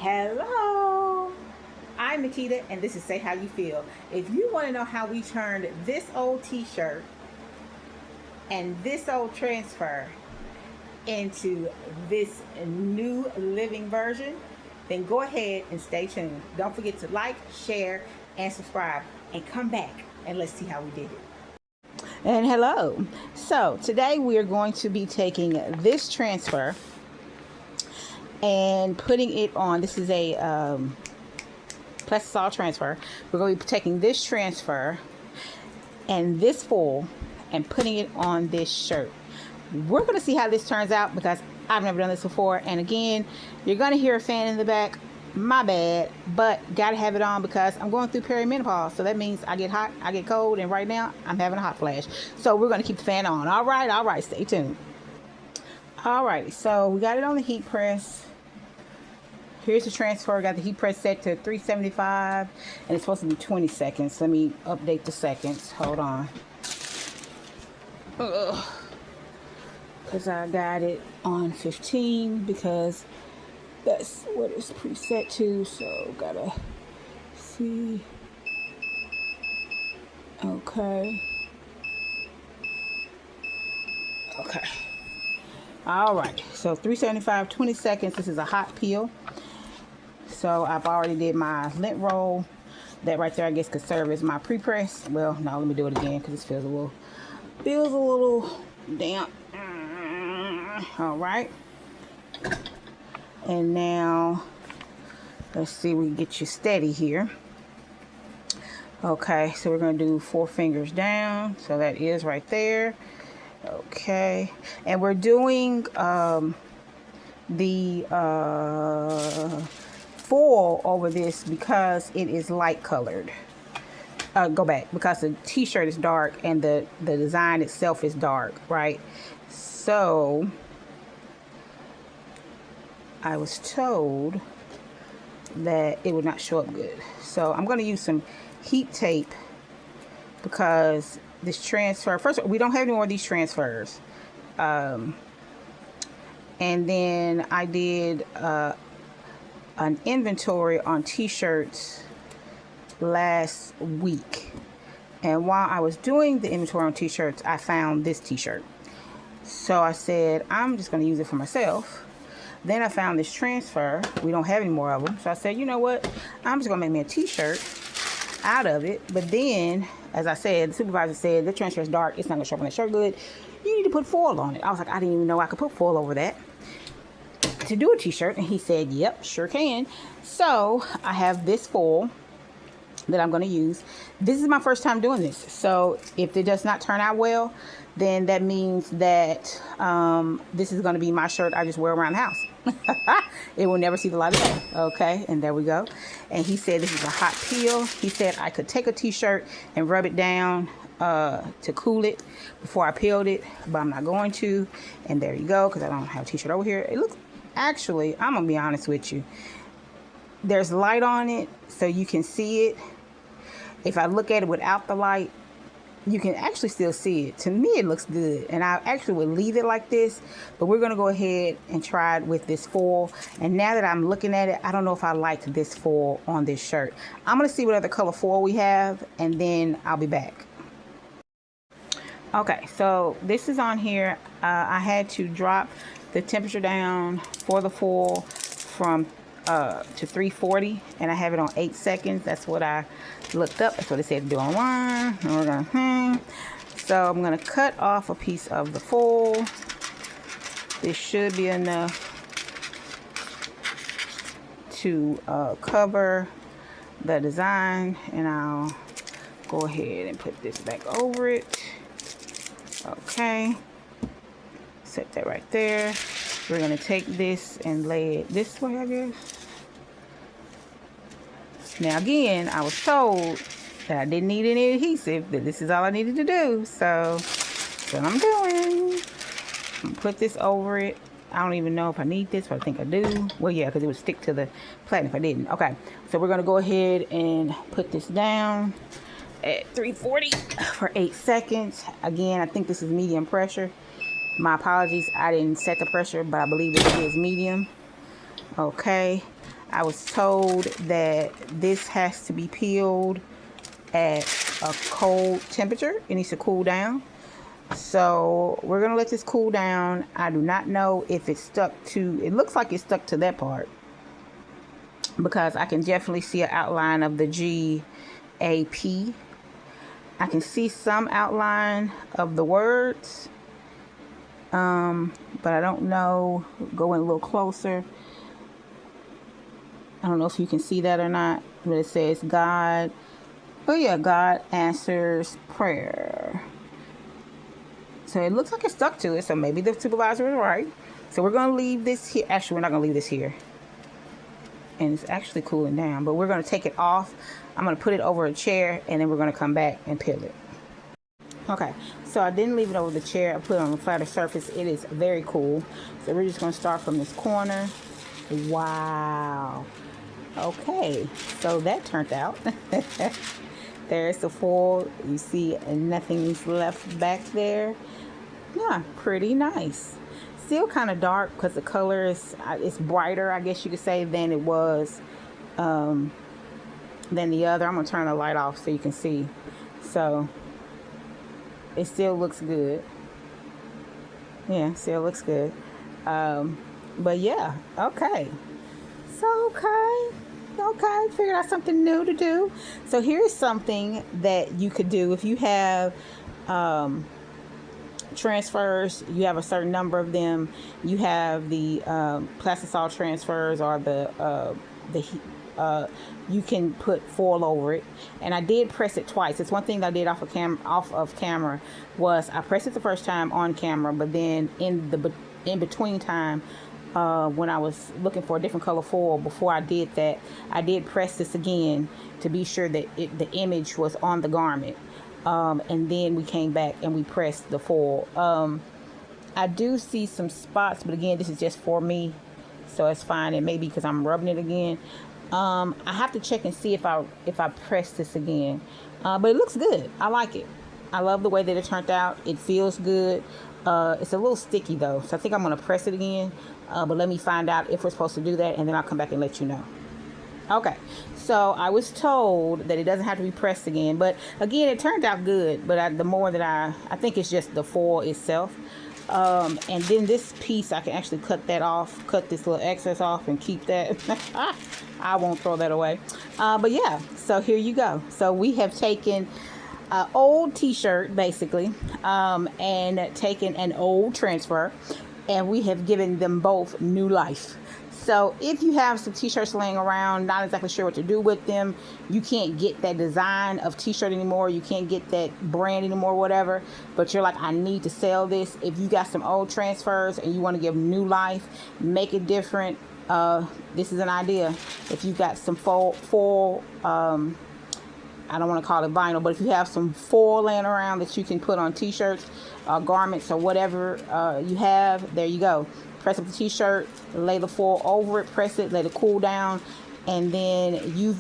Hello, I'm Nikita, and this is Say How You Feel. If you want to know how we turned this old t-shirt and this old transfer into this new living version, then go ahead and stay tuned. Don't forget to like, share, and subscribe, and come back and let's see how we did it. And hello. So today we are going to be taking this transfer and putting it on. This is a plastisol transfer. We're going to be taking this transfer and this foil and putting it on this shirt. We're going to see how this turns out because I've never done this before. And again, you're going to hear a fan in the back. My bad, but got to have it on because I'm going through perimenopause. So that means I get hot, I get cold, and right now I'm having a hot flash. So we're going to keep the fan on. All right, stay tuned. Alrighty, so we got it on the heat press. Here's the transfer. Got the heat press set to 375, and it's supposed to be 20 seconds. Let me update the seconds. Hold on. Because I got it on 15 because that's what it's preset to. So gotta see. Okay. All right, so 375, 20 seconds. This is a hot peel. So I've already did my lint roll. That right there, I guess, could serve as my pre-press. Well, no, let me do it again because this feels a little damp. All right. And now, let's see, we can get you steady here. Okay, so we're gonna do 4 fingers down. So that is right there. Okay, and we're doing the foil over this because it is light colored. Go back, because the t-shirt is dark and the design itself is dark, right? So I was told that it would not show up good. So I'm going to use some heat tape because this transfer, first of all, we don't have any more of these transfers. And then I did an inventory on t-shirts last week. And while I was doing the inventory on t-shirts, I found this t-shirt. So I said, I'm just going to use it for myself. Then I found this transfer. We don't have any more of them. So I said, you know what? I'm just going to make me a t-shirt out of it. But then, as I said, the supervisor said, the transfer is dark. It's not going to show up on the shirt good. You need to put foil on it. I was like, I didn't even know I could put foil over that to do a t-shirt. And he said, yep, sure can. So I have this foil that I'm going to use. This is my first time doing this. So if it does not turn out well, then that means that this is going to be my shirt I just wear around the house. It will never see the light of day. Okay, and there we go. And he said this is a hot peel. He said I could take a t-shirt and rub it down to cool it before I peeled it, but I'm not going to. And there you go, because I don't have a t-shirt over here. It looks, actually, I'm going to be honest with you. There's light on it, so you can see it. If I look at it without the light, you can actually still see it. To me, it looks good. And I actually would leave it like this, but we're going to go ahead and try it with this foil. And now that I'm looking at it, I don't know if I like this foil on this shirt. I'm going to see what other color foil we have, and then I'll be back. Okay, so this is on here. I had to drop the temperature down for the foil from to 340, and I have it on 8 seconds. That's what I looked up. That's what it said to do online. And we're gonna so I'm gonna cut off a piece of the foil. This should be enough to cover the design, and I'll go ahead and put this back over it. Okay, set that right there. We're gonna take this and lay it this way, I guess. Now again, I was told that I didn't need any adhesive, that this is all I needed to do. So that's what I'm doing. I'm gonna put this over it. I don't even know if I need this, but I think I do. Well, yeah, because it would stick to the platen if I didn't. Okay, so we're gonna go ahead and put this down at 340 for 8 seconds. Again, I think this is medium pressure. My apologies, I didn't set the pressure, but I believe it is medium. Okay, I was told that this has to be peeled at a cold temperature. It needs to cool down. So we're gonna let this cool down. I do not know if it's stuck to, it looks like it's stuck to that part, because I can definitely see an outline of the GAP. I can see some outline of the words, but I don't know. Go in a little closer. I don't know if you can see that or not, but it says God. Oh yeah, God answers prayer. So it looks like it's stuck to it. So maybe the supervisor is right. So we're going to leave this here. Actually, we're not going to leave this here. And it's actually cooling down, but we're going to take it off. I'm going to put it over a chair, and then we're going to come back and peel it. Okay, so I didn't leave it over the chair. I put it on a flatter surface. It is very cool. So we're just going to start from this corner. Wow. Okay, so that turned out. There's the foil. You see nothing's left back there. Yeah, pretty nice. Still kind of dark because the color is, it's brighter, I guess you could say, than it was than the other. I'm gonna turn the light off so you can see. So it still looks good. Yeah, still looks good. But yeah, okay. So okay, figured out something new to do. So here's something that you could do if you have transfers. You have a certain number of them. You have the plastisol transfers, or you can put foil over it. And I did press it twice. It's one thing that I did off of camera was I pressed it the first time on camera, but then in between time, when I was looking for a different color foil before I did that, I did press this again to be sure that the image was on the garment. And then we came back and we pressed the foil. I do see some spots, but again, this is just for me, so it's fine. And maybe because I'm rubbing it again. I have to check and see if I press this again. But it looks good. I like it. I love the way that it turned out. It feels good. It's a little sticky though, so I think I'm going to press it again. But let me find out if we're supposed to do that, and then I'll come back and let you know. Okay, so I was told that it doesn't have to be pressed again, but again, it turned out good. But the more that I think it's just the foil itself. And then this piece, I can actually cut that off, cut this little excess off and keep that. I won't throw that away. But yeah, so here you go. So we have taken an old t-shirt basically, and taken an old transfer, and we have given them both new life. So if you have some t-shirts laying around, not exactly sure what to do with them, you can't get that design of t-shirt anymore, you can't get that brand anymore, whatever, but you're like, I need to sell this. If you got some old transfers and you want to give new life, make it different, this is an idea. If you've got some foil, I don't want to call it vinyl, but if you have some foil laying around that you can put on t-shirts, garments, or whatever you have, there you go. Press up the t-shirt, lay the foil over it, press it, let it cool down, and then you've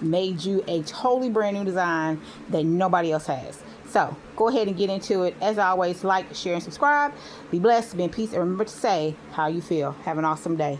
made you a totally brand new design that nobody else has. So go ahead and get into it. As always, like, share, and subscribe. Be blessed, be in peace, and remember to say how you feel. Have an awesome day.